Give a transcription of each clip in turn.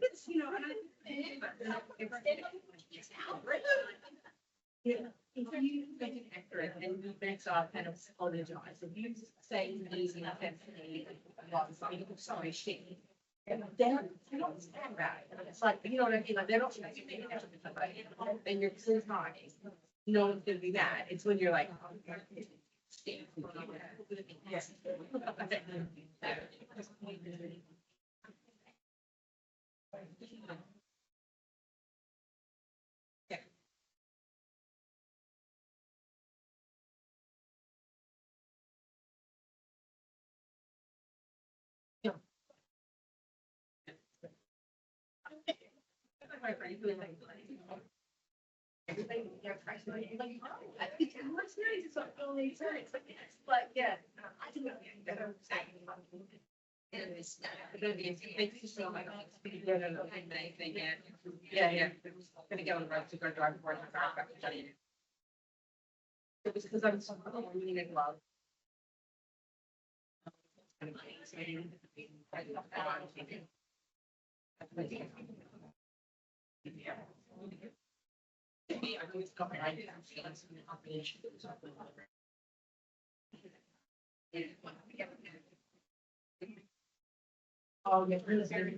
It's, you know, and if you make it accurate and you make our kind of apologize, if you say easy intensity, sorry, shit. They're not sad about it. It's like, you know what I mean? Like, they're not and you're so high. No one's gonna be mad. It's when you're like, yes. But yeah, I think yeah. Gonna go on the road to go drive for it. It was because I was really in love. Oh, yeah, really very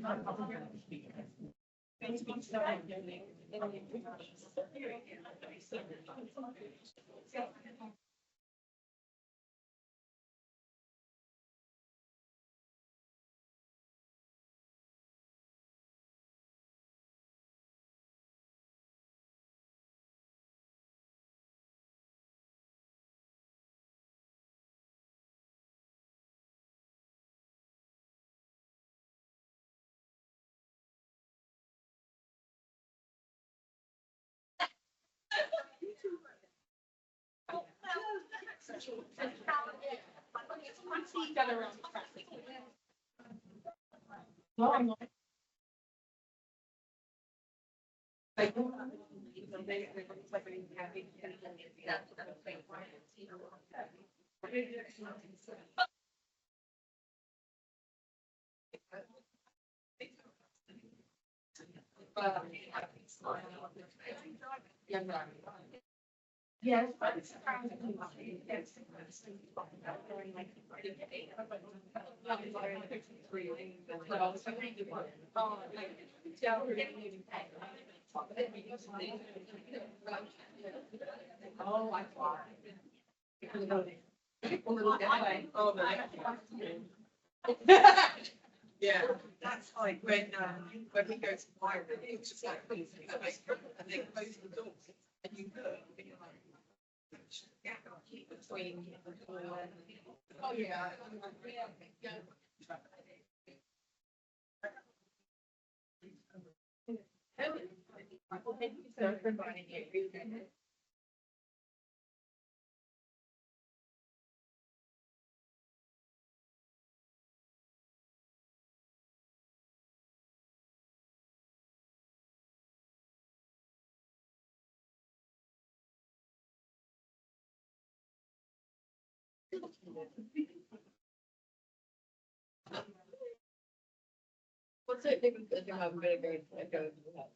Yes, but it's oh, I thought. Yeah, that's like when we go to fire, it's just like, and they close the doors and you go, and you're like, yeah, keep between. Oh, yeah. Well, thank you so much for inviting me. What's the difference between having vinegar and go to the house?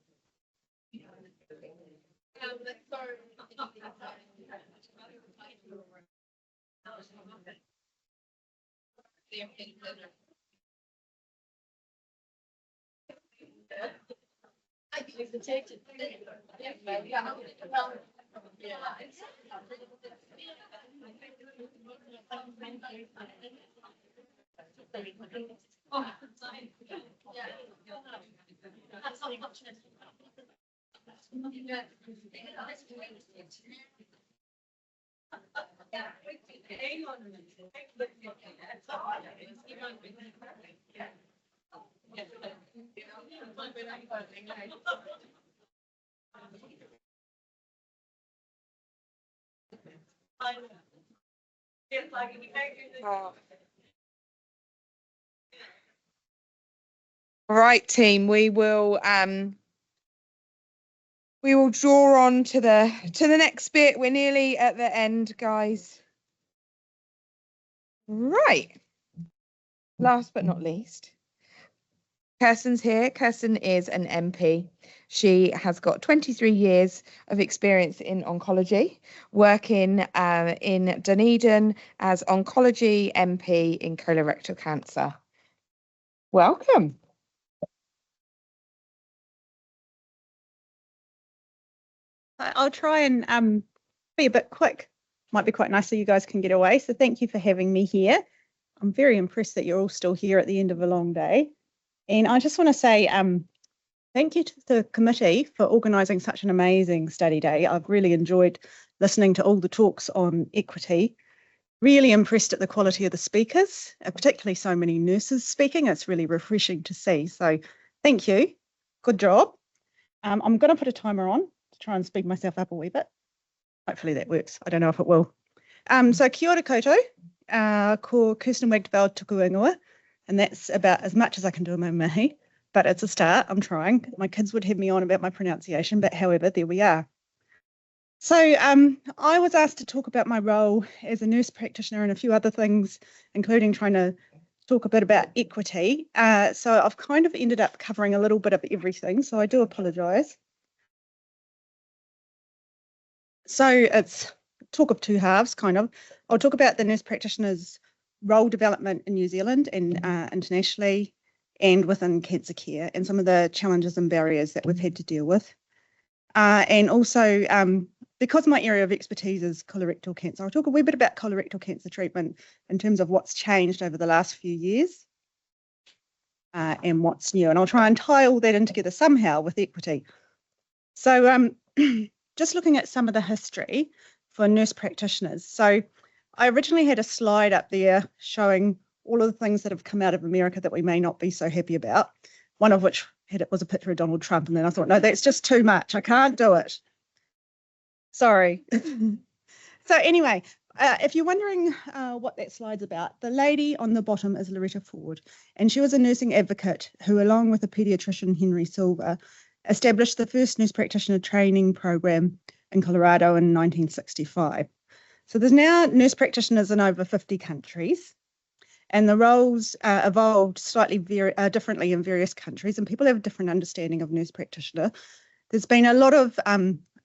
I use the change it. Right, team, we will draw on to the next bit. We're nearly at the end, guys. Right. Last but not least, Kirstin's here. Kirstin is an MP. She has got 23 years of experience in oncology, working in Dunedin as oncology MP in colorectal cancer. Welcome. I'll try and be a bit quick. Might be quite nice so you guys can get away. So thank you for having me here. I'm very impressed that you're all still here at the end of a long day. And I just want to say thank you to the committee for organising such an amazing study day. I've really enjoyed listening to all the talks on equity. Really impressed at the quality of the speakers, particularly so many nurses speaking. It's really refreshing to see. So thank you. Good job. I'm going to put a timer on to try and speed myself up a wee bit. Hopefully that works. I don't know if it will. So kia ora koutou, ko Kirstin Wagteveld tuku ingoa, and that's about as much as I can do in my mihi, but it's a start. I'm trying. My kids would have me on about my pronunciation, but however, there we are. So I was asked to talk about my role as a nurse practitioner and a few other things, including trying to talk a bit about equity. So I've kind of ended up covering a little bit of everything, so I do apologise. So it's talk of two halves, kind of. I'll talk about the nurse practitioner's role development in New Zealand and internationally and within cancer care and some of the challenges and barriers that we've had to deal with. And also, because my area of expertise is colorectal cancer, I'll talk a wee bit about colorectal cancer treatment in terms of what's changed over the last few years and what's new. And I'll try and tie all that in together somehow with equity. So just looking at some of the history for nurse practitioners. So I originally had a slide up there showing all of the things that have come out of America that we may not be so happy about, one of which was a picture of Donald Trump. And then I thought, no, that's just too much. I can't do it. Sorry. So anyway, if you're wondering what that slide's about, the lady on the bottom is Loretta Ford, and she was a nursing advocate who, along with a paediatrician, Henry Silver, established the first nurse practitioner training program in Colorado in 1965. So there's now nurse practitioners in over 50 countries, and the roles evolved slightly differently in various countries, and people have a different understanding of nurse practitioner. There's been a lot of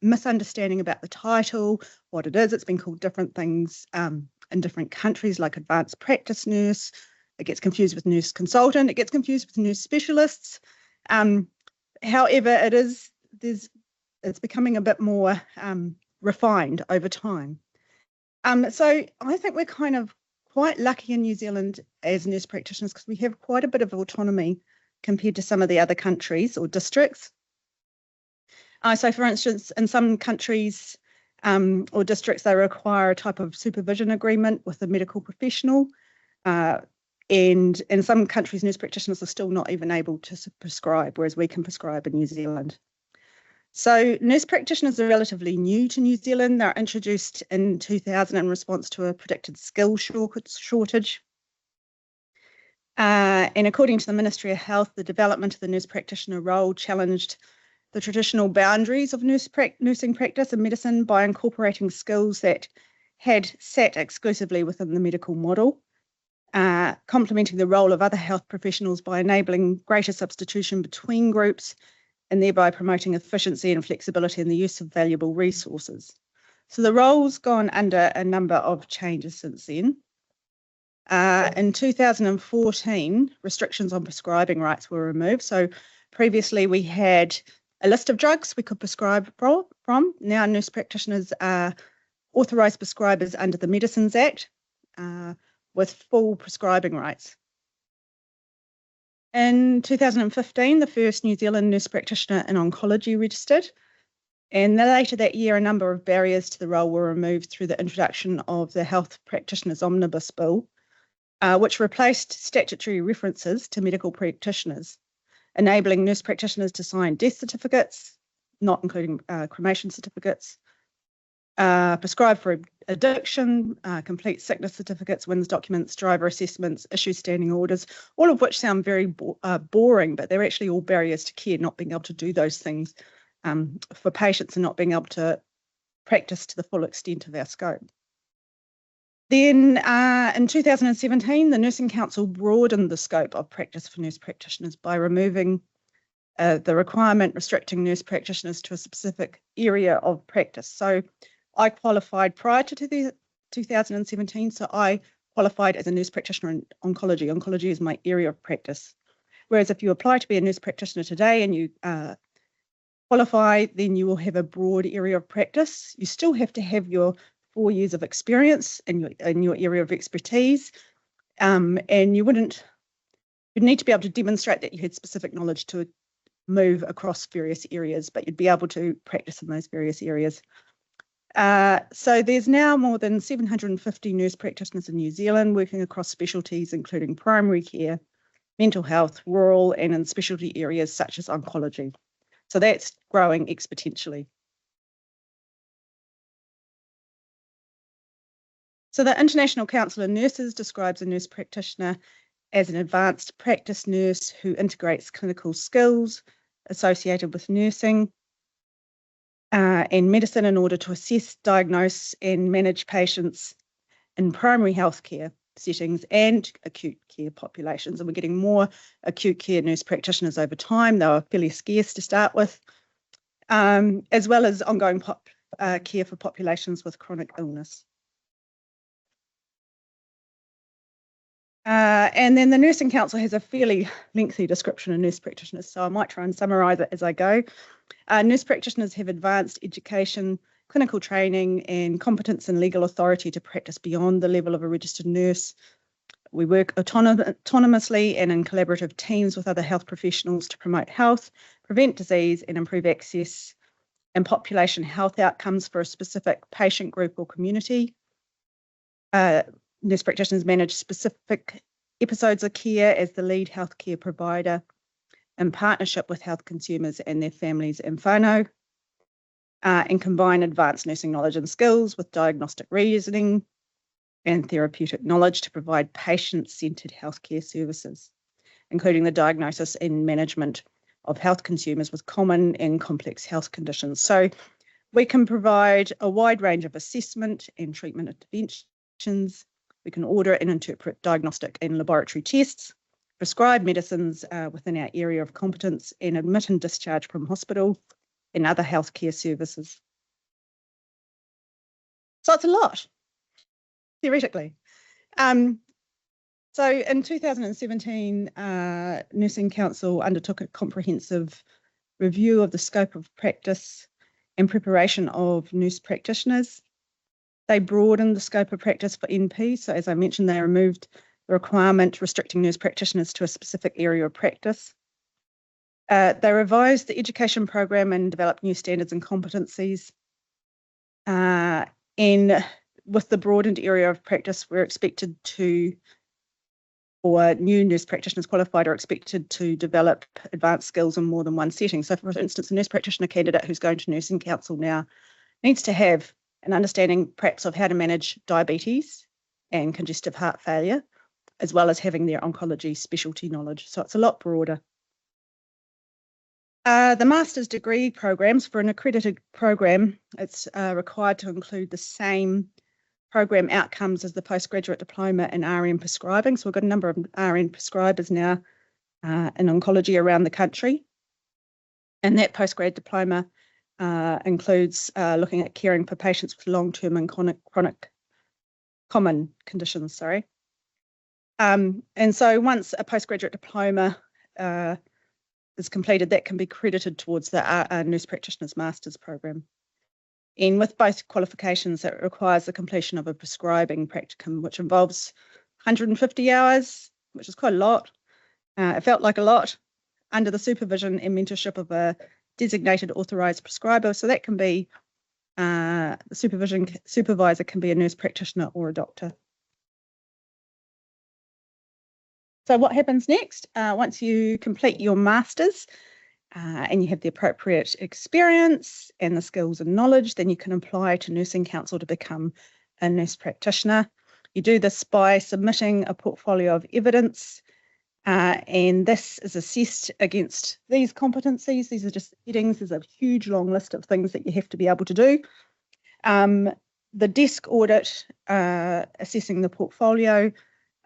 misunderstanding about the title, what it is. It's been called different things in different countries, like advanced practice nurse. It gets confused with nurse consultant. It gets confused with nurse specialists. However, it's becoming a bit more refined over time. So I think we're kind of quite lucky in New Zealand as nurse practitioners because we have quite a bit of autonomy compared to some of the other countries or districts. So for instance, in some countries or districts, they require a type of supervision agreement with a medical professional. And in some countries, nurse practitioners are still not even able to prescribe, whereas we can prescribe in New Zealand. So nurse practitioners are relatively new to New Zealand. They're introduced in 2000 in response to a predicted skill shortage. And according to the Ministry of Health, the development of the nurse practitioner role challenged the traditional boundaries of nursing practice and medicine by incorporating skills that had sat exclusively within the medical model. Complementing the role of other health professionals by enabling greater substitution between groups and thereby promoting efficiency and flexibility in the use of valuable resources. So the role's gone under a number of changes since then. In 2014, restrictions on prescribing rights were removed. So previously we had a list of drugs we could prescribe from. Now nurse practitioners are authorised prescribers under the Medicines Act, with full prescribing rights. In 2015, the first New Zealand nurse practitioner in oncology registered, and later that year, a number of barriers to the role were removed through the introduction of the Health Practitioners Omnibus Bill, which replaced statutory references to medical practitioners, enabling nurse practitioners to sign death certificates, not including cremation certificates, prescribe for addiction, complete sickness certificates, WINS documents, driver assessments, issue standing orders, all of which sound very boring, but they're actually all barriers to care, not being able to do those things for patients and not being able to practice to the full extent of our scope. Then in 2017, the Nursing Council broadened the scope of practice for nurse practitioners by removing the requirement restricting nurse practitioners to a specific area of practice. So I qualified prior to 2017, so I qualified as a nurse practitioner in oncology. Oncology is my area of practice. Whereas if you apply to be a nurse practitioner today and you qualify, then you will have a broad area of practice. You still have to have your 4 years of experience in your area of expertise, and you'd need to be able to demonstrate that you had specific knowledge to move across various areas, but you'd be able to practice in those various areas. So there's now more than 750 nurse practitioners in New Zealand working across specialties, including primary care, mental health, rural, and in specialty areas such as oncology. So that's growing exponentially. So the International Council of Nurses describes a nurse practitioner as an advanced practice nurse who integrates clinical skills associated with nursing and medicine in order to assess, diagnose, and manage patients in primary healthcare settings and acute care populations. And we're getting more acute care nurse practitioners over time. They were fairly scarce to start with, as well as ongoing care for populations with chronic illness. And then the Nursing Council has a fairly lengthy description of nurse practitioners, so I might try and summarise it as I go. Nurse practitioners have advanced education, clinical training, and competence and legal authority to practice beyond the level of a registered nurse. We work autonomously and in collaborative teams with other health professionals to promote health, prevent disease, and improve access and population health outcomes for a specific patient group or community. Nurse practitioners manage specific episodes of care as the lead healthcare provider in partnership with health consumers and their families and whānau, and combine advanced nursing knowledge and skills with diagnostic reasoning and therapeutic knowledge to provide patient-centred healthcare services, including the diagnosis and management of health consumers with common and complex health conditions. So we can provide a wide range of assessment and treatment interventions. We can order and interpret diagnostic and laboratory tests, prescribe medicines within our area of competence, and admit and discharge from hospital and other healthcare services. So it's a lot, theoretically. So in 2017, Nursing Council undertook a comprehensive review of the scope of practice and preparation of nurse practitioners. They broadened the scope of practice for NP. So as I mentioned, they removed the requirement restricting nurse practitioners to a specific area of practice. They revised the education program and developed new standards and competencies. And with the broadened area of practice, we're expected to, or new nurse practitioners qualified are expected to develop advanced skills in more than one setting. So for instance, a nurse practitioner candidate who's going to Nursing Council now needs to have an understanding perhaps of how to manage diabetes and congestive heart failure, as well as having their oncology specialty knowledge. So it's a lot broader. The master's degree programs, for an accredited program, it's required to include the same program outcomes as the postgraduate diploma in RN prescribing. So we've got a number of RN prescribers now in oncology around the country. And that postgrad diploma includes looking at caring for patients with long-term and common conditions, and so once a postgraduate diploma is completed, that can be credited towards the nurse practitioner's master's program. And with both qualifications, it requires the completion of a prescribing practicum, which involves 150 hours, which is quite a lot. It felt like a lot, under the supervision and mentorship of a designated authorised prescriber. So that can be, the supervisor can be a nurse practitioner or a doctor. So what happens next? Once you complete your master's and you have the appropriate experience and the skills and knowledge, then you can apply to Nursing Council to become a nurse practitioner. You do this by submitting a portfolio of evidence, and this is assessed against these competencies. These are just headings. There's a huge long list of things that you have to be able to do. the desk audit, assessing the portfolio,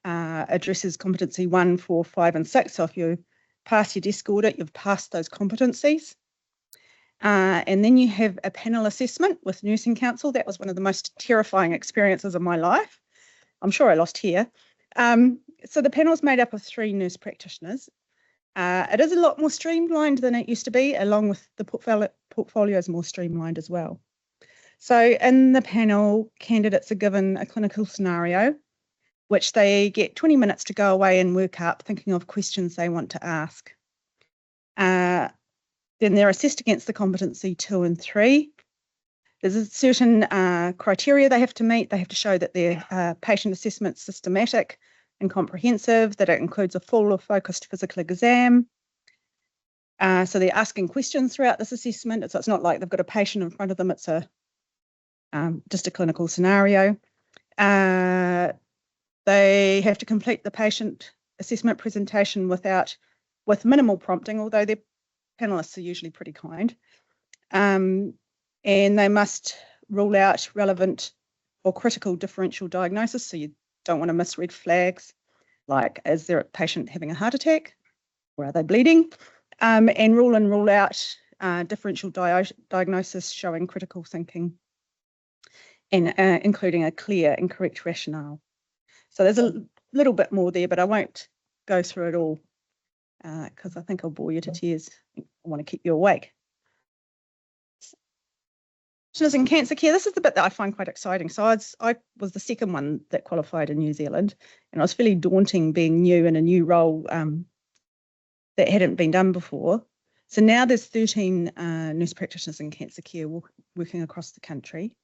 addresses competency 1, 4, 5 and 6. So if you pass your desk audit, you've passed those competencies. And then you have a panel assessment with Nursing Council. That was one of the most terrifying experiences of my life. I'm sure I lost hair. So the panel is made up of 3 nurse practitioners. It is a lot more streamlined than it used to be, along with the portfolio is more streamlined as well. So in the panel, candidates are given a clinical scenario, which they get 20 minutes to go away and work up, thinking of questions they want to ask. Then they're assessed against the competency 2 and 3. There's a certain criteria they have to meet. They have to show that their patient assessment is systematic and comprehensive, that it includes a full or focused physical exam. So they're asking questions throughout this assessment. So it's not like they've got a patient in front of them. It's just a clinical scenario. They have to complete the patient assessment presentation with minimal prompting, although their panelists are usually pretty kind. And they must rule out relevant or critical differential diagnosis. So you don't want to miss red flags, like is there a patient having a heart attack or are they bleeding? And rule in, rule out differential diagnosis showing critical thinking and including a clear and correct rationale. So there's a little bit more there, but I won't go through it all because I think I'll bore you to tears. I want to keep you awake. In cancer care, this is the bit that I find quite exciting. So I was the second one that qualified in New Zealand, and it was fairly daunting being new in a new role that hadn't been done before. So now there's 13 nurse practitioners in cancer care working across the country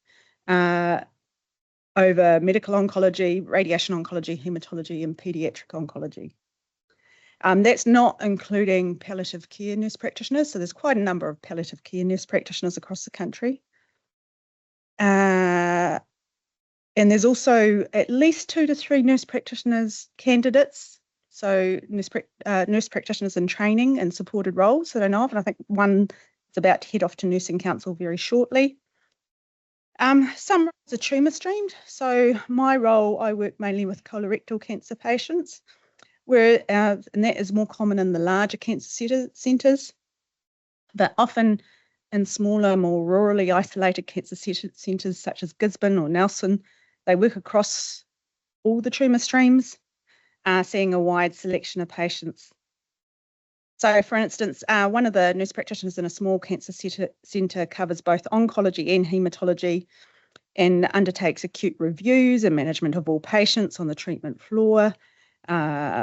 over medical oncology, radiation oncology, haematology, and paediatric oncology. That's not including palliative care nurse practitioners. So there's quite a number of palliative care nurse practitioners across the country. And there's also at least 2 to 3 nurse practitioners candidates. So nurse practitioners in training and supported roles that I know of. And I think one is about to head off to Nursing Council very shortly. Some roles are tumour streamed. So my role, I work mainly with colorectal cancer patients, and that is more common in the larger cancer centres, but often in smaller, more rurally isolated cancer centres such as Gisborne or Nelson, they work across all the tumour streams, seeing a wide selection of patients. So, for instance, one of the nurse practitioners in a small cancer centre covers both oncology and haematology and undertakes acute reviews and management of all patients on the treatment floor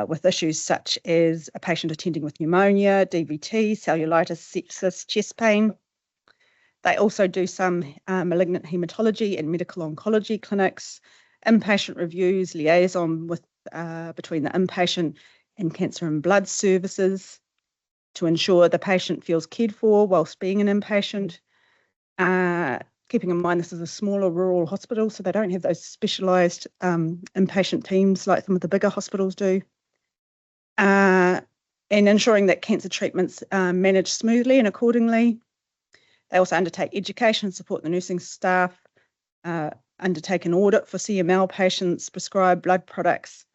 with issues such as a patient attending with pneumonia, DVT, cellulitis, sepsis, chest pain. They also do some malignant haematology and medical oncology clinics, inpatient reviews, liaison with between the inpatient and cancer and blood services to ensure the patient feels cared for whilst being an inpatient. Keeping in mind this is a smaller rural hospital, so they don't have those specialised inpatient teams like some of the bigger hospitals do. And ensuring that cancer treatments managed smoothly and accordingly. They also undertake education, support the nursing staff, undertake an audit for CML patients, prescribe blood products,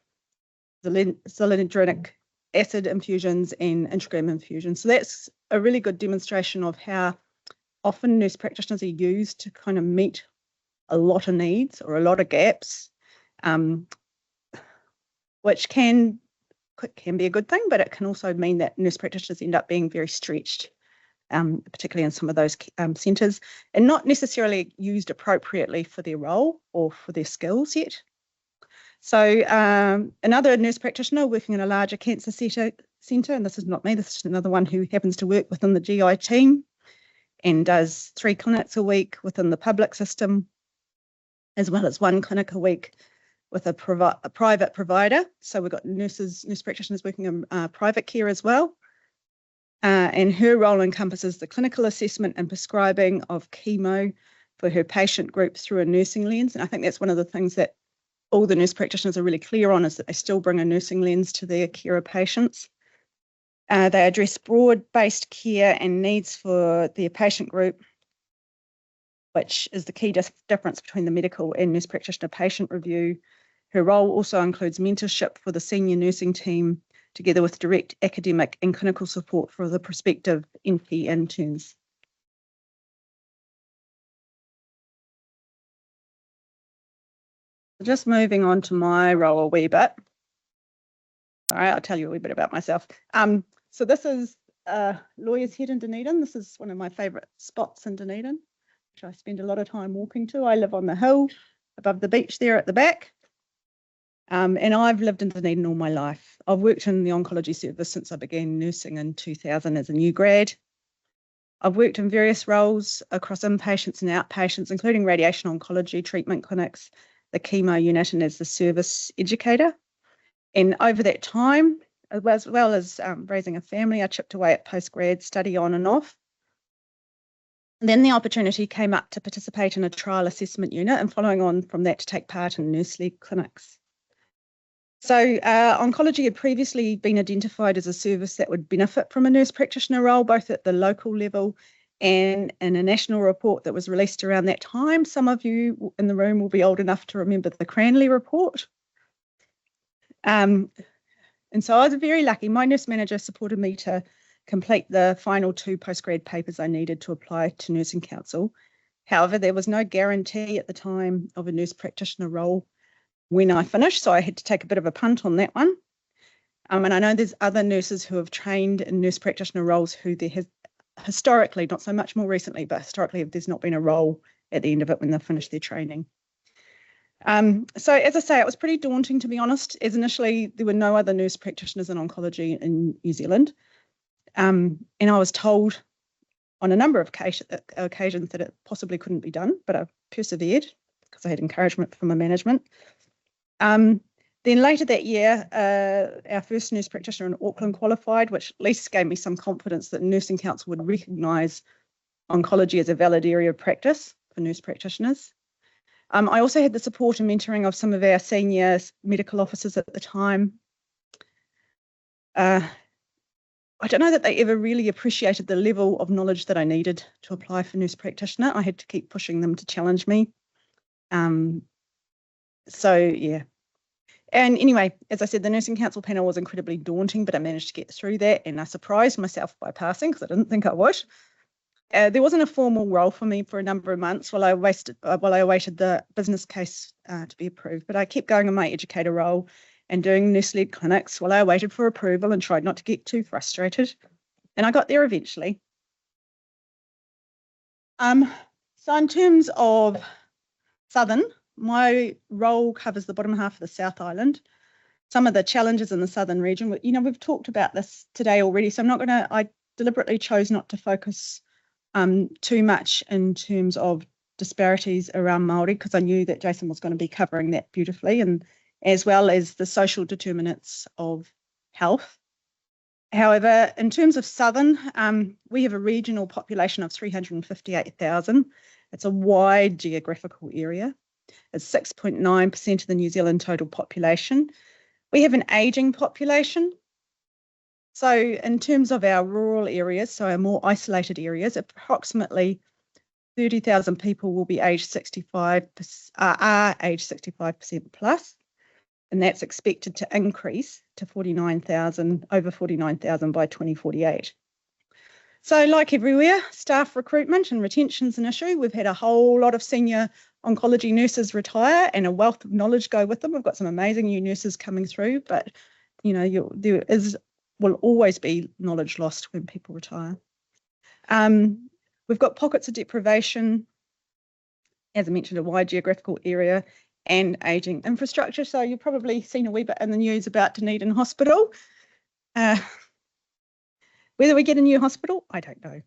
zoledronic acid infusions and intragram infusions. So that's a really good demonstration of how often nurse practitioners are used to kind of meet a lot of needs or a lot of gaps, which can be a good thing, but it can also mean that nurse practitioners end up being very stretched, particularly in some of those centres, and not necessarily used appropriately for their role or for their skills yet. So another nurse practitioner working in a larger cancer centre, and this is not me, this is another one who happens to work within the GI team and does 3 clinics a week within the public system, as well as 1 clinic a week with a private provider. So we've got nurse practitioners working in private care as well. And her role encompasses the clinical assessment and prescribing of chemo for her patient group through a nursing lens. And I think that's one of the things that all the nurse practitioners are really clear on, is that they still bring a nursing lens to their care of patients. They address broad-based care and needs for their patient group. which is the key difference between the medical and nurse practitioner patient review. Her role also includes mentorship for the senior nursing team, together with direct academic and clinical support for the prospective NP interns. Just moving on to my role a wee bit. All right, I'll tell you a wee bit about myself. So this is Lawyer's Head in Dunedin. This is one of my favourite spots in Dunedin, which I spend a lot of time walking to. I live on the hill above the beach there at the back. And I've lived in Dunedin all my life. I've worked in the oncology service since I began nursing in 2000 as a new grad. I've worked in various roles across inpatients and outpatients, including radiation oncology treatment clinics, the chemo unit, and as the service educator. And over that time, as well as raising a family, I chipped away at postgrad study on and off. And then the opportunity came up to participate in a trial assessment unit, and following on from that, to take part in nurse-led clinics. So oncology had previously been identified as a service that would benefit from a nurse practitioner role, both at the local level and in a national report that was released around that time. Some of you in the room will be old enough to remember the Cranley report. And so I was very lucky. My nurse manager supported me to complete the final 2 postgrad papers I needed to apply to Nursing Council. However, there was no guarantee at the time of a nurse practitioner role when I finished, so I had to take a bit of a punt on that one. And I know there's other nurses who have trained in nurse practitioner roles who there has historically, not so much more recently, but historically there's not been a role at the end of it when they've finished their training. So as I say, it was pretty daunting, to be honest, as initially there were no other nurse practitioners in oncology in New Zealand. And I was told on a number of occasions that it possibly couldn't be done, but I persevered because I had encouragement from my management. Then later that year, our first nurse practitioner in Auckland qualified, which at least gave me some confidence that Nursing Council would recognise oncology as a valid area of practice for nurse practitioners. I also had the support and mentoring of some of our senior medical officers at the time. I don't know that they ever really appreciated the level of knowledge that I needed to apply for nurse practitioner. I had to keep pushing them to challenge me. So yeah. And anyway, as I said, the Nursing Council panel was incredibly daunting, but I managed to get through that, and I surprised myself by passing because I didn't think I would. There wasn't a formal role for me for a number of months while I awaited the business case to be approved, but I kept going in my educator role and doing nurse-led clinics while I waited for approval and tried not to get too frustrated. And I got there eventually. So in terms of Southern, my role covers the bottom half of the South Island. Some of the challenges in the Southern region, we've talked about this today already, so I deliberately chose not to focus too much in terms of disparities around Māori, because I knew that Jason was going to be covering that beautifully, and as well as the social determinants of health. However, in terms of Southern, we have a regional population of 358,000. It's a wide geographical area. It's 6.9% of the New Zealand total population. We have an ageing population. So in terms of our rural areas, so our more isolated areas, approximately 30,000 people will be aged 65, are aged 65% plus, and that's expected to increase to over 49,000 by 2048. So like everywhere, staff recruitment and retention is an issue. We've had a whole lot of senior oncology nurses retire and a wealth of knowledge go with them. We've got some amazing new nurses coming through, but there will always be knowledge lost when people retire. We've got pockets of deprivation, as I mentioned, a wide geographical area and ageing infrastructure. So you've probably seen a wee bit in the news about Dunedin Hospital. Whether we get a new hospital, I don't know.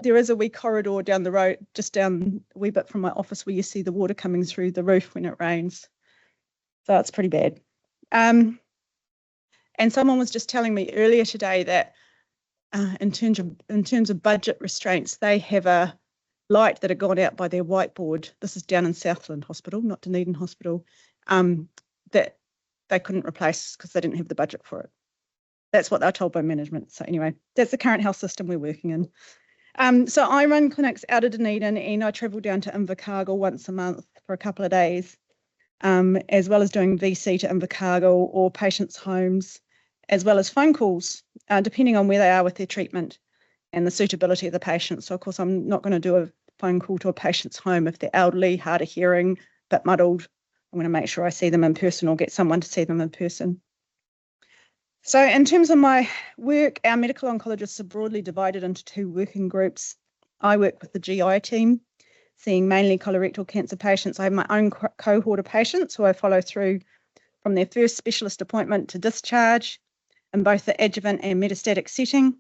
There is a wee corridor down the road, just down a wee bit from my office, where you see the water coming through the roof when it rains. So it's pretty bad. And someone was just telling me earlier today that in terms of budget restraints, they have a light that had gone out by their whiteboard. This is down in Southland Hospital, not Dunedin Hospital, that they couldn't replace because they didn't have the budget for it. That's what they were told by management. So anyway, that's the current health system we're working in. So I run clinics out of Dunedin, and I travel down to Invercargill once a month for a couple of days, as well as doing VC to Invercargill or patients' homes, as well as phone calls, depending on where they are with their treatment and the suitability of the patient. So of course, I'm not going to do a phone call to a patient's home if they're elderly, hard of hearing, but muddled. I'm going to make sure I see them in person or get someone to see them in person. So in terms of my work, our medical oncologists are broadly divided into two working groups. I work with the GI team, seeing mainly colorectal cancer patients. I have my own cohort of patients who I follow through from their first specialist appointment to discharge in both the adjuvant and metastatic setting.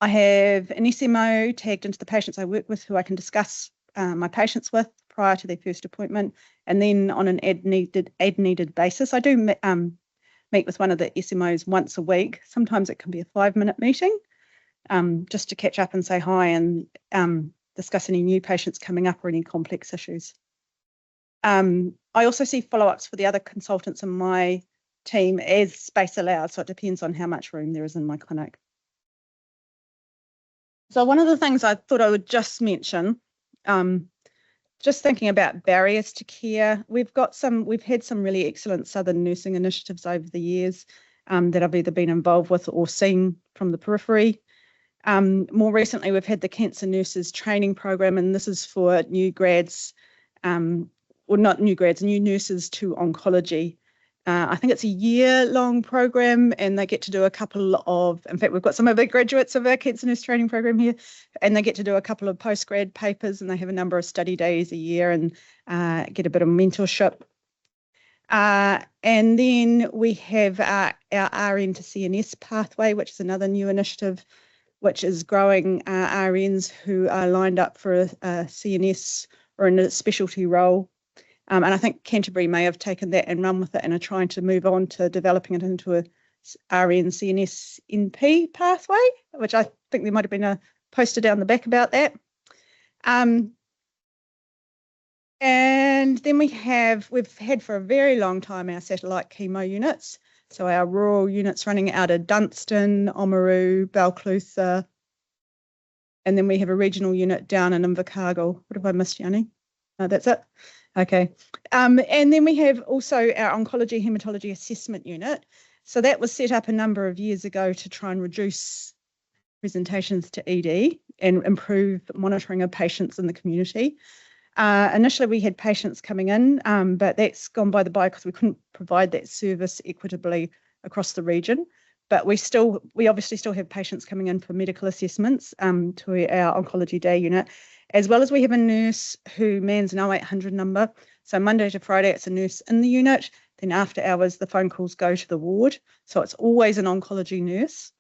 I have an SMO tagged into the patients I work with who I can discuss my patients with prior to their first appointment, and then on an ad-needed basis. I do meet with one of the SMOs once a week. Sometimes it can be a 5-minute meeting, just to catch up and say hi and discuss any new patients coming up or any complex issues. I also see follow-ups for the other consultants in my team as space allows, so it depends on how much room there is in my clinic. So one of the things I thought I would just mention, just thinking about barriers to care, we've had some really excellent Southern nursing initiatives over the years that I've either been involved with or seen from the periphery. More recently, we've had the Cancer Nurses Training Program, and this is for new grads, or not new grads, new nurses to oncology. I think it's a year-long program, and they get to do a couple of, in fact, we've got some of the graduates of our Cancer Nurse Training Program here, and they get to do a couple of postgrad papers, and they have a number of study days a year and get a bit of mentorship. And then we have our RN to CNS pathway, which is another new initiative, which is growing RNs who are lined up for a CNS or in a specialty role. And I think Canterbury may have taken that and run with it and are trying to move on to developing it into a RN CNS NP pathway, which I think there might have been a poster down the back about that. And then we've had for a very long time our satellite chemo units. So our rural units running out of Dunstan, Oamaru, Balclutha, and then we have a regional unit down in Invercargill. What have I missed, Yanni? No, that's it. Okay. And then we have also our oncology hematology assessment unit. So that was set up a number of years ago to try and reduce presentations to ED and improve monitoring of patients in the community. Initially, we had patients coming in, but that's gone by the by because we couldn't provide that service equitably across the region. But we obviously still have patients coming in for medical assessments to our oncology day unit, as well as we have a nurse who mans an 0800 number. So Monday to Friday, it's a nurse in the unit. Then after hours, the phone calls go to the ward. So it's always an oncology nurse.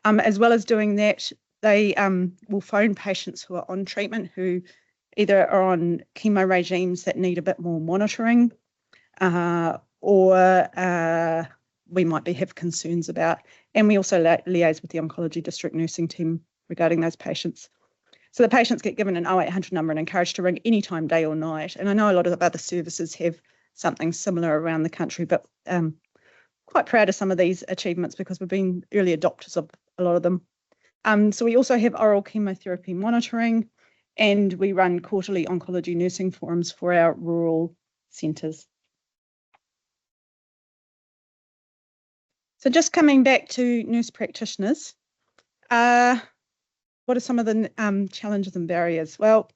As well as doing that, they will phone patients who are on treatment who either are on chemo regimes that need a bit more monitoring or we might have concerns about. And we also liaise with the oncology district nursing team regarding those patients. So the patients get given an 0800 number and encouraged to ring anytime, day or night. And I know a lot of other services have something similar around the country, but quite proud of some of these achievements because we've been early adopters of a lot of them. So we also have oral chemotherapy monitoring, and we run quarterly oncology nursing forums for our rural centres. So just coming back to nurse practitioners, what are some of the challenges and barriers? Well,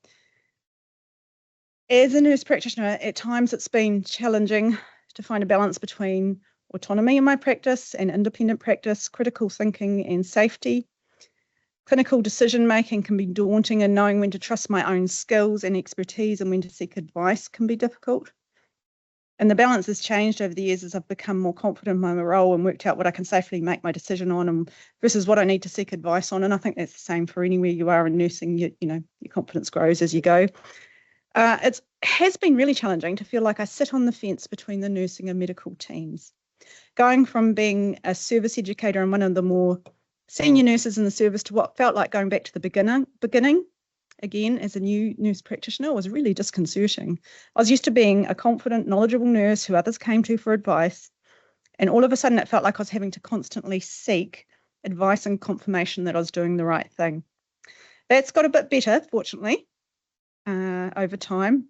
as a nurse practitioner, at times it's been challenging to find a balance between autonomy in my practice and independent practice, critical thinking and safety. Clinical decision making can be daunting, and knowing when to trust my own skills and expertise and when to seek advice can be difficult. And the balance has changed over the years as I've become more confident in my role and worked out what I can safely make my decision on and versus what I need to seek advice on. And I think that's the same for anywhere you are in nursing. You know, your confidence grows as you go. It has been really challenging to feel like I sit on the fence between the nursing and medical teams. Going from being a service educator and one of the more senior nurses in the service to what felt like going back to the beginning, again, as a new nurse practitioner, was really disconcerting. I was used to being a confident, knowledgeable nurse who others came to for advice. And all of a sudden, it felt like I was having to constantly seek advice and confirmation that I was doing the right thing. That's got a bit better, fortunately, over time.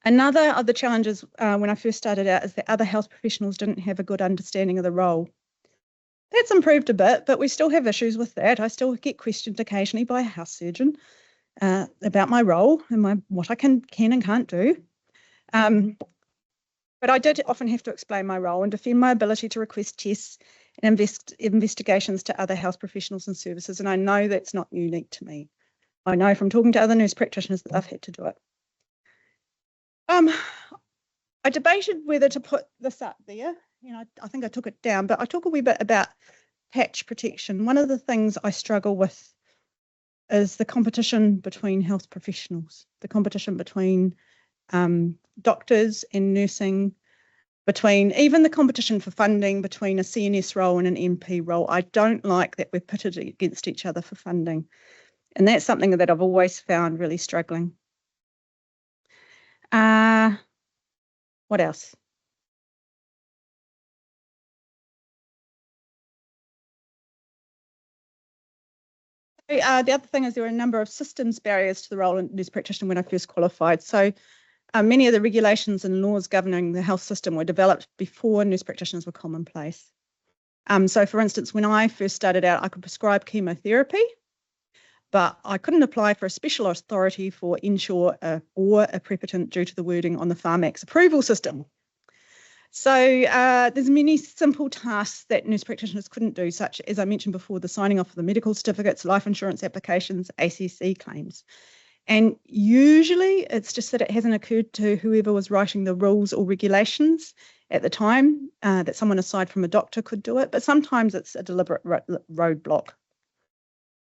Another of the challenges when I first started out is that other health professionals didn't have a good understanding of the role. That's improved a bit, but we still have issues with that. I still get questioned occasionally by a house surgeon about my role and what I can and can't do. But I did often have to explain my role and defend my ability to request tests and investigations to other health professionals and services. And I know that's not unique to me. I know from talking to other nurse practitioners that I've had to do it. I debated whether to put this up there. I think I took it down, but I talk a wee bit about patch protection. One of the things I struggle with is the competition between health professionals, the competition between doctors and nursing, between even the competition for funding between a CNS role and an MP role. I don't like that we're pitted against each other for funding. And that's something that I've always found really struggling. What else? The other thing is there were a number of systems barriers to the role of nurse practitioner when I first qualified. So many of the regulations and laws governing the health system were developed before nurse practitioners were commonplace. So for instance, when I first started out, I could prescribe chemotherapy, but I couldn't apply for a special authority for Ensure or a Prepotent due to the wording on the Pharmax approval system. So there's many simple tasks that nurse practitioners couldn't do, such as I mentioned before, the signing off of the medical certificates, life insurance applications, ACC claims. And usually it's just that it hasn't occurred to whoever was writing the rules or regulations at the time that someone aside from a doctor could do it, but sometimes it's a deliberate roadblock.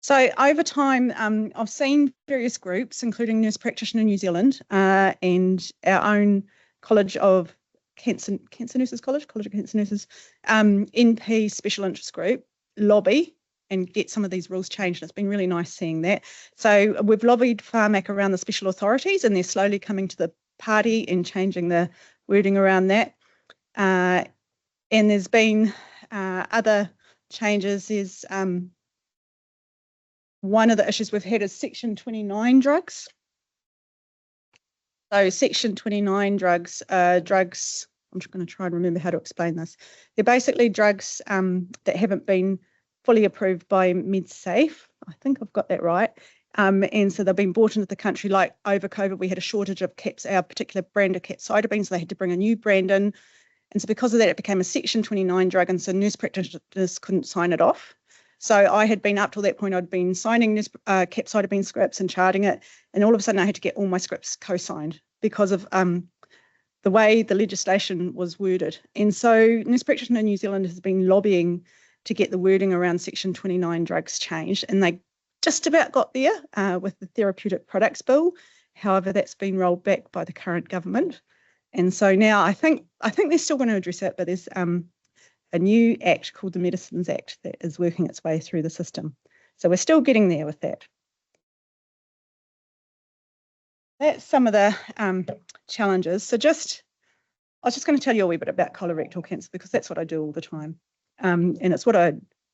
So over time, I've seen various groups, including Nurse Practitioner New Zealand and our own College of Cancer Nurses College of Cancer Nurses, NP Special Interest Group, lobby and get some of these rules changed. And it's been really nice seeing that. So we've lobbied Pharmac around the special authorities, and they're slowly coming to the party and changing the wording around that. And there's been other changes. There's one of the issues we've had is Section 29 drugs. So Section 29 drugs are drugs, I'm just going to try and remember how to explain this. They're basically drugs that haven't been fully approved by MedSafe. I think I've got that right. And so they've been brought into the country, like over COVID, we had a shortage of our particular brand of capecitabine, so they had to bring a new brand in. And so because of that, it became a Section 29 drug, and so nurse practitioners couldn't sign it off. So I had been, up till that point, I'd been signing capecitabine scripts and charting it, and all of a sudden I had to get all my scripts co-signed because of the way the legislation was worded. And so Nurse Practitioner New Zealand has been lobbying to get the wording around Section 29 drugs changed, and they just about got there with the Therapeutic Products Bill. However, that's been rolled back by the current government. And so now I think they're still going to address it, but there's a new act called the Medicines Act that is working its way through the system. So we're still getting there with that. That's some of the challenges. So I was just going to tell you a wee bit about colorectal cancer because that's what I do all the time. And it's what I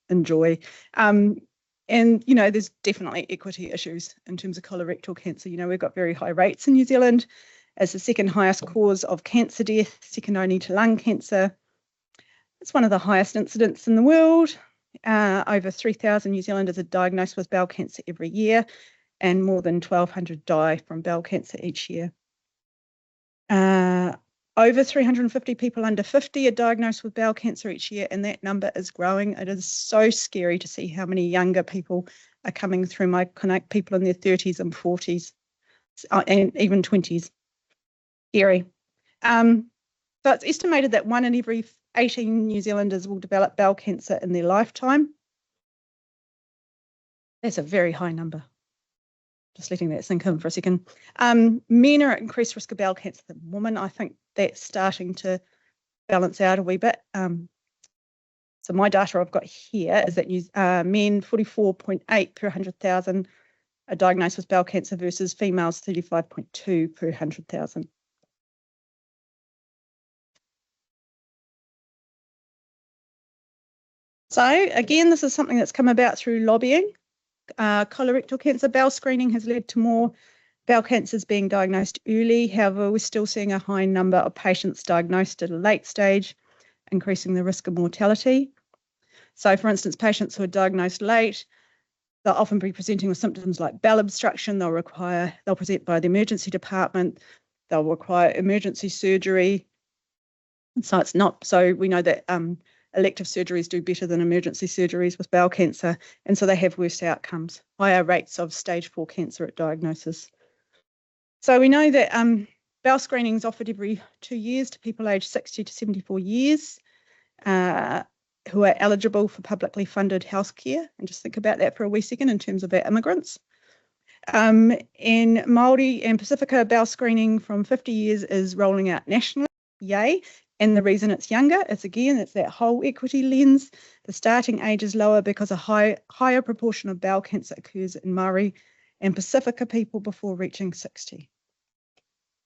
enjoy. And, there's definitely equity issues in terms of colorectal cancer. We've got very high rates in New Zealand as the second highest cause of cancer death, second only to lung cancer. It's one of the highest incidents in the world. Over 3,000 New Zealanders are diagnosed with bowel cancer every year, and more than 1,200 die from bowel cancer each year. Over 350 people under 50 are diagnosed with bowel cancer each year, and that number is growing. It is so scary to see how many younger people are coming through my clinic, people in their 30s and 40s, and even 20s. Scary. So it's estimated that 1 in every 18 New Zealanders will develop bowel cancer in their lifetime. That's a very high number. Just letting that sink in for a second. Men are at increased risk of bowel cancer than women. I think that's starting to balance out a wee bit. So my data I've got here is that men 44.8 per 100,000 are diagnosed with bowel cancer versus females 35.2 per 100,000. So again, this is something that's come about through lobbying. colorectal cancer. Bowel screening has led to more bowel cancers being diagnosed early. However, we're still seeing a high number of patients diagnosed at a late stage, increasing the risk of mortality. So, for instance, patients who are diagnosed late, they'll often be presenting with symptoms like bowel obstruction. They'll present by the emergency department. They'll require emergency surgery. So we know that elective surgeries do better than emergency surgeries with bowel cancer, and so they have worse outcomes, higher rates of stage 4 cancer at diagnosis. So we know that bowel screening is offered every 2 years to people aged 60 to 74 years who are eligible for publicly funded healthcare. And just think about that for a wee second in terms of our immigrants. In Māori and Pacifica, bowel screening from 50 years is rolling out nationally. Yay. And the reason it's younger is, again, it's that whole equity lens. The starting age is lower because a higher proportion of bowel cancer occurs in Māori and Pacifica people before reaching 60.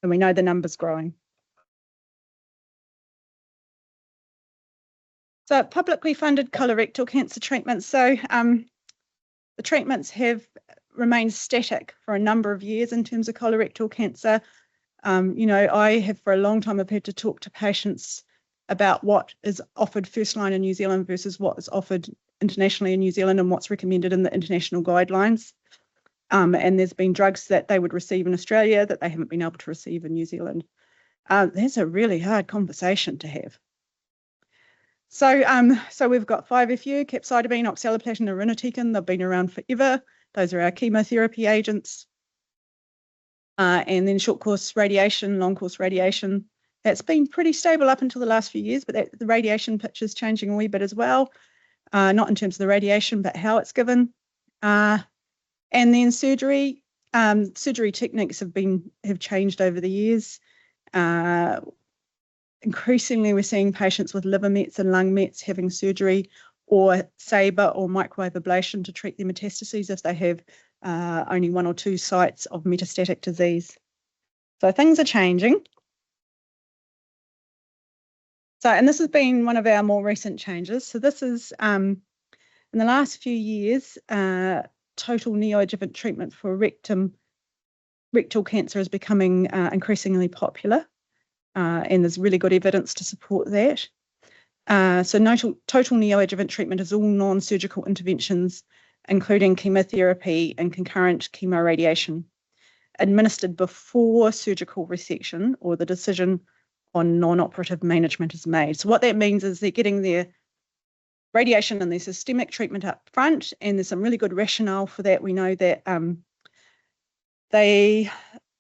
And we know the number's growing. So publicly funded colorectal cancer treatments. So the treatments have remained static for a number of years in terms of colorectal cancer. I have for a long time I've had to talk to patients about what is offered first line in New Zealand versus what is offered internationally in New Zealand and what's recommended in the international guidelines. And there's been drugs that they would receive in Australia that they haven't been able to receive in New Zealand. That's a really hard conversation to have. So we've got 5-FU, capecitabine, oxaliplatin, and irinotecan. They've been around forever. Those are our chemotherapy agents. And then short course radiation, long course radiation. That's been pretty stable up until the last few years, but the radiation picture is changing a wee bit as well. Not in terms of the radiation, but how it's given. And then surgery. Surgery techniques have changed over the years. Increasingly, we're seeing patients with liver mets and lung mets having surgery or SABR or microwave ablation to treat their metastases if they have only 1 or 2 sites of metastatic disease. So things are changing. So, and this has been one of our more recent changes. So this is, in the last few years, total neoadjuvant treatment for rectal cancer is becoming increasingly popular. And there's really good evidence to support that. So total neoadjuvant treatment is all non-surgical interventions, including chemotherapy and concurrent chemoradiation, administered before surgical resection or the decision on non-operative management is made. So what that means is they're getting their radiation and their systemic treatment up front, and there's some really good rationale for that. We know that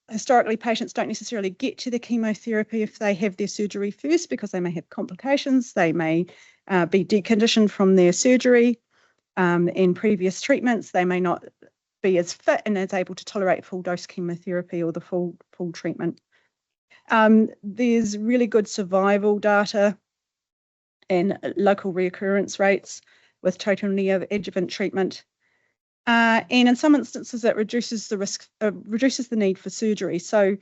historically, patients don't necessarily get to the chemotherapy if they have their surgery first because they may have complications. They may be deconditioned from their surgery and previous treatments. They may not be as fit and as able to tolerate full dose chemotherapy or the full treatment. There's really good survival data and local reoccurrence rates with total neoadjuvant treatment. And in some instances, it reduces the risk, reduces the need for surgery. So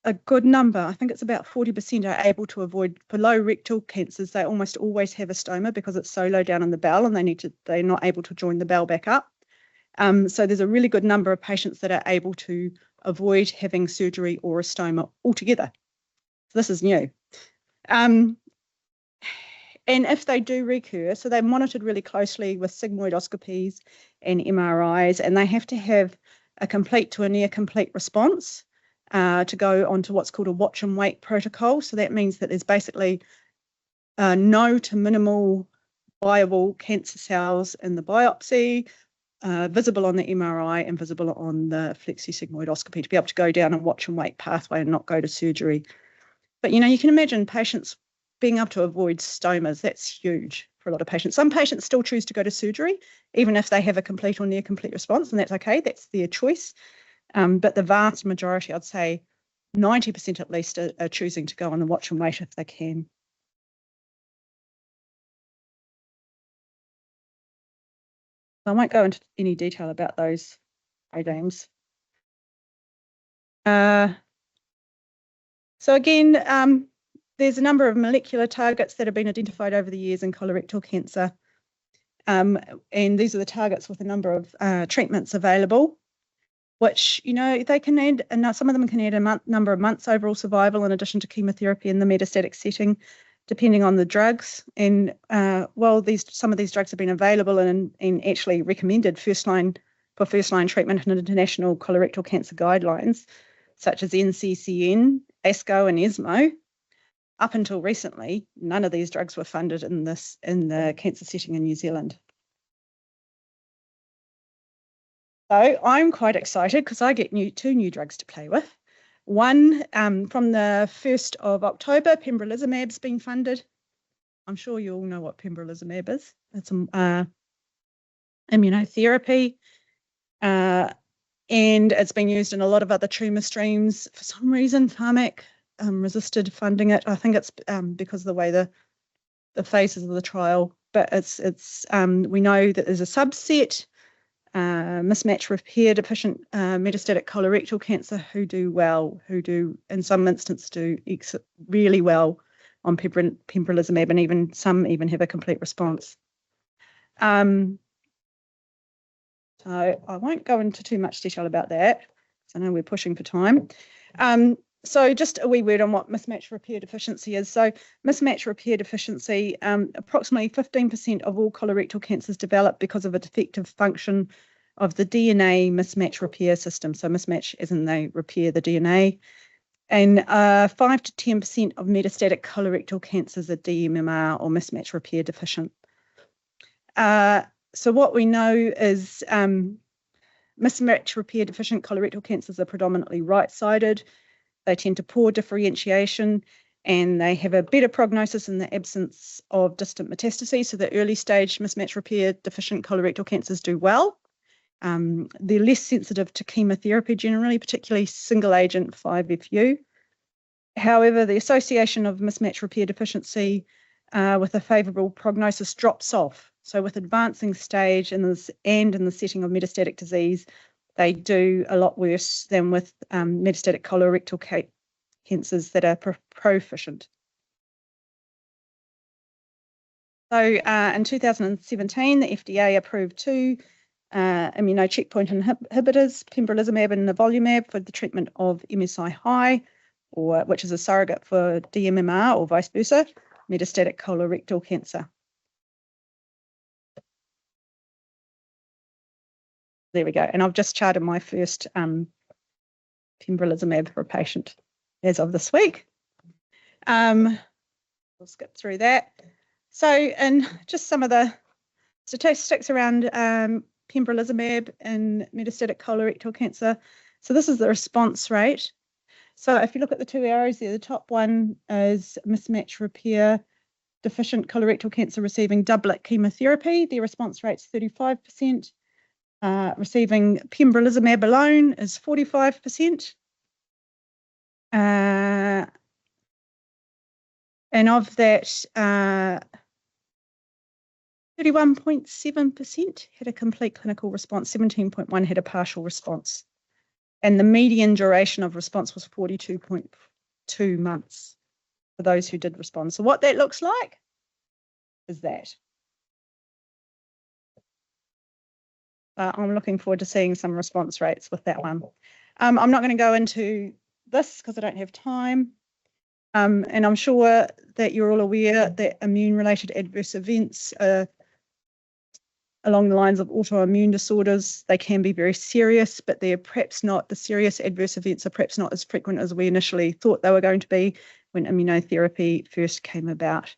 a good number, I think it's about 40%, are able to avoid, for low rectal cancers, they almost always have a stoma because it's so low down in the bowel and they're not able to join the bowel back up. So there's a really good number of patients that are able to avoid having surgery or a stoma altogether. So this is new. And if they do recur, so they're monitored really closely with sigmoidoscopies and MRIs, and they have to have a complete to a near complete response to go onto what's called a watch and wait protocol. So that means that there's basically no to minimal viable cancer cells in the biopsy, visible on the MRI and visible on the flexi-sigmoidoscopy to be able to go down a watch and wait pathway and not go to surgery. But, you can imagine patients being able to avoid stomas. That's huge for a lot of patients. Some patients still choose to go to surgery, even if they have a complete or near complete response, and that's okay. That's their choice. But the vast majority, I'd say 90% at least, are choosing to go on the watch and wait if they can. I won't go into any detail about those programs. So again, there's a number of molecular targets that have been identified over the years in colorectal cancer. And these are the targets with a number of treatments available, which, they can add, and some of them can add a number of months overall survival in addition to chemotherapy in the metastatic setting, depending on the drugs. And some of these drugs have been available and actually recommended first-line treatment in international colorectal cancer guidelines, such as NCCN, ASCO, and ESMO. Up until recently, none of these drugs were funded in the cancer setting in New Zealand. So I'm quite excited because I get two new drugs to play with. One, from the 1st of October, pembrolizumab's been funded. I'm sure you all know what pembrolizumab is. It's immunotherapy, and it's been used in a lot of other tumour streams. For some reason, Pharmac resisted funding it. I think it's because of the way the phases of the trial. But we know that there's a subset, mismatch repair deficient metastatic colorectal cancer who do in some instances do really well on pembrolizumab, and some have a complete response. So I won't go into too much detail about that, because I know we're pushing for time. So just a wee word on what mismatch repair deficiency is. So mismatch repair deficiency, approximately 15% of all colorectal cancers develop because of a defective function of the DNA mismatch repair system. So mismatch as in they repair the DNA. And 5 to 10% of metastatic colorectal cancers are DMMR or mismatch repair deficient. So what we know is mismatch repair deficient colorectal cancers are predominantly right-sided. They tend to poor differentiation, and they have a better prognosis in the absence of distant metastases. So the early stage mismatch repair deficient colorectal cancers do well. They're less sensitive to chemotherapy generally, particularly single agent 5-FU. However, the association of mismatch repair deficiency with a favourable prognosis drops off. So with advancing stage and in the setting of metastatic disease, they do a lot worse than with metastatic colorectal cancers that are proficient. So in 2017, the FDA approved two immunocheckpoint inhibitors, pembrolizumab and nivolumab, for the treatment of MSI-high, which is a surrogate for DMMR or vice versa, metastatic colorectal cancer. There we go. And I've just charted my first pembrolizumab for a patient as of this week. We'll skip through that. So, and just some of the statistics around pembrolizumab in metastatic colorectal cancer. So this is the response rate. So if you look at the two arrows there, the top one is mismatch repair deficient colorectal cancer receiving doublet chemotherapy. Their response rate's 35%. Receiving pembrolizumab alone is 45%. And of that, 31.7% had a complete clinical response, 17.1% had a partial response. And the median duration of response was 42.2 months for those who did respond. So what that looks like is that. I'm looking forward to seeing some response rates with that one. I'm not going to go into this because I don't have time. And I'm sure that you're all aware that immune-related adverse events along the lines of autoimmune disorders, they can be very serious, but they're perhaps not, the serious adverse events are perhaps not as frequent as we initially thought they were going to be when immunotherapy first came about.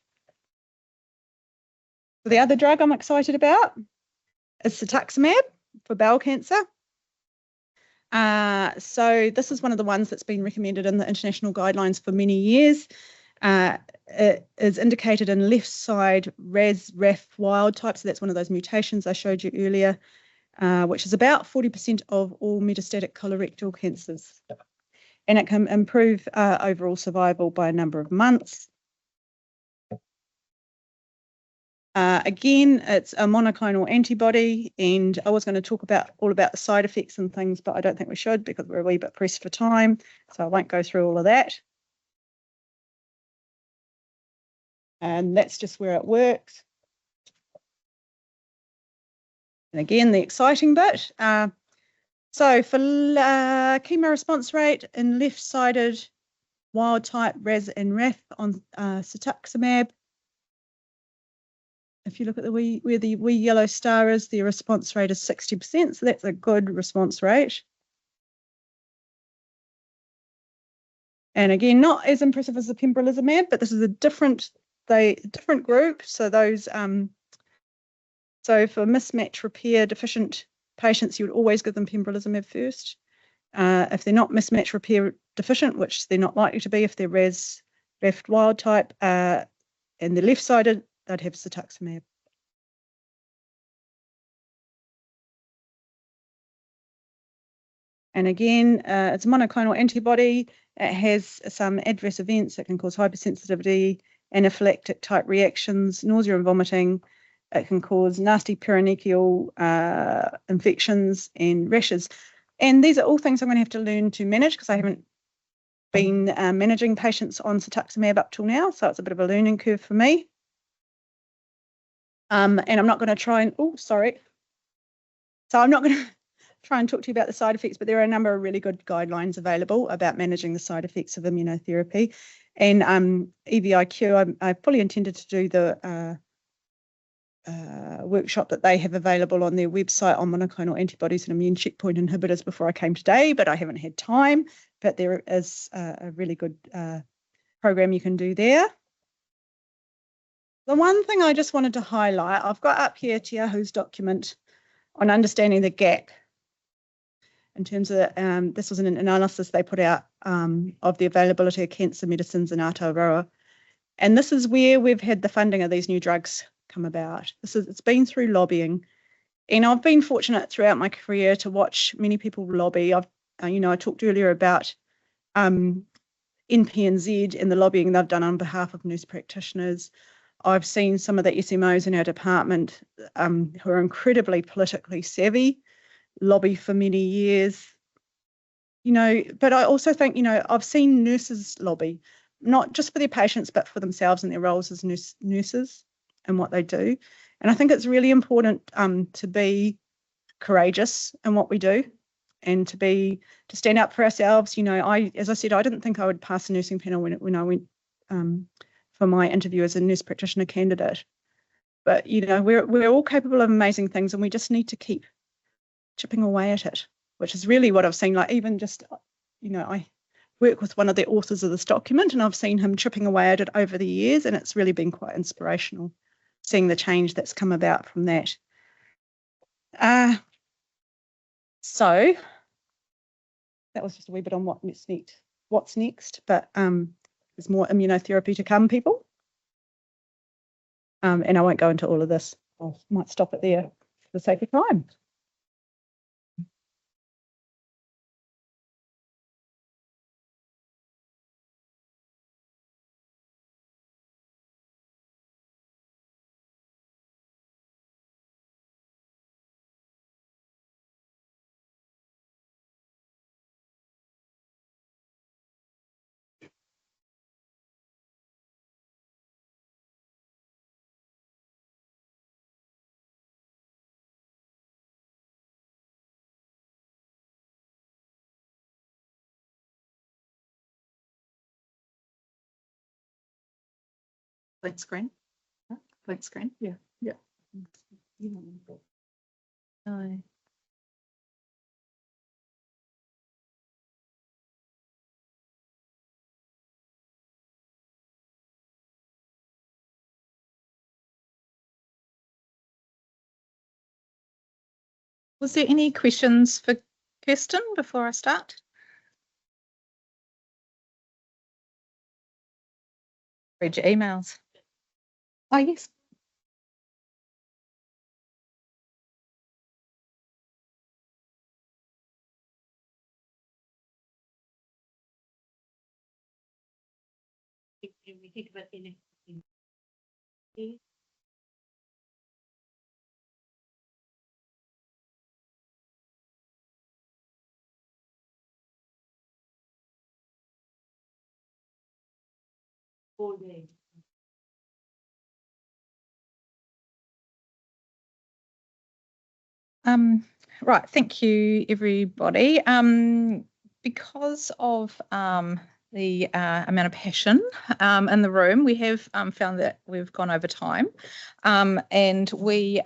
The other drug I'm excited about is cetuximab for bowel cancer. So this is one of the ones that's been recommended in the international guidelines for many years. It is indicated in left side RAS-RAF wild type, so that's one of those mutations I showed you earlier, which is about 40% of all metastatic colorectal cancers. And it can improve overall survival by a number of months. Again, it's a monoclonal antibody, and I was going to talk all about the side effects and things, but I don't think we should because we're a wee bit pressed for time, so I won't go through all of that. And that's just where it works. And again, the exciting bit. So for chemo response rate in left-sided wild type RAS and RAF on cetuximab, if you look at where the wee yellow star is, the response rate is 60%, so that's a good response rate. And again, not as impressive as the pembrolizumab, but this is a different group. So those so for mismatch repair deficient patients, you would always give them pembrolizumab first. If they're not mismatch repair deficient, which they're not likely to be if they're RAS wild type, and they're left-sided, they'd have cetuximab. And again, it's a monoclonal antibody. It has some adverse events that can cause hypersensitivity, anaphylactic type reactions, nausea and vomiting. It can cause nasty perinechial infections and rashes. And these are all things I'm going to have to learn to manage because I haven't been managing patients on cetuximab up till now. So it's a bit of a learning curve for me. And I'm not going to try and, So I'm not going to try and talk to you about the side effects, but there are a number of really good guidelines available about managing the side effects of immunotherapy. And EVIQ, I fully intended to do the workshop that they have available on their website on monoclonal antibodies and immune checkpoint inhibitors before I came today, but I haven't had time. But there is a really good program you can do there. The one thing I just wanted to highlight, I've got up here Tiahu's document on understanding the gap in terms of, this was an analysis they put out of the availability of cancer medicines in Aotearoa. And this is where we've had the funding of these new drugs come about. It's been through lobbying. And I've been fortunate throughout my career to watch many people lobby. I talked earlier about NPNZ and the lobbying they've done on behalf of nurse practitioners. I've seen some of the SMOs in our department who are incredibly politically savvy lobby for many years, but I also think, I've seen nurses lobby, not just for their patients, but for themselves and their roles as nurses and what they do. And I think it's really important to be courageous in what we do and to stand up for ourselves. As I said, I didn't think I would pass the nursing panel when I went for my interview as a nurse practitioner candidate. But, we're all capable of amazing things and we just need to keep chipping away at it, which is really what I've seen. Like even just, I work with one of the authors of this document and I've seen him chipping away at it over the years, and it's really been quite inspirational seeing the change that's come about from that. So that was just a wee bit on what's next, but there's more immunotherapy to come, people. And I won't go into all of this. I might stop it there for the sake of time. Blank screen. Blank screen. Yeah. No. Was there any questions for Kirstin before I start? Read your emails. Oh, yes. We think about in all day. Right, thank you, everybody. Because of the amount of passion in the room, we have found that we've gone over time, and we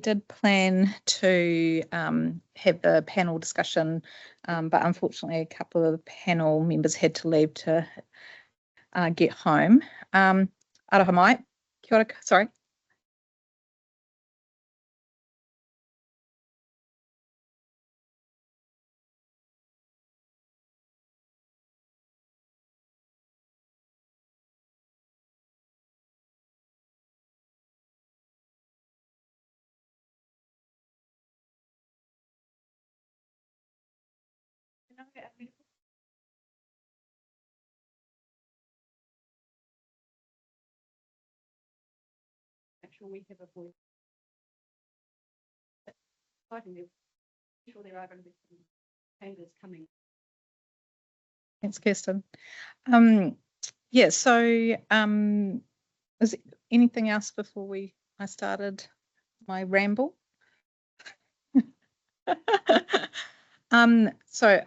did plan to have the panel discussion, but unfortunately, a couple of the panel members had to leave to get home. Aroha mai, kia ora, sorry. Actually, we have a voice. I think sure there are going to be some changes coming. Thanks, Kirstin. Yeah, so is there anything else before I started my ramble? So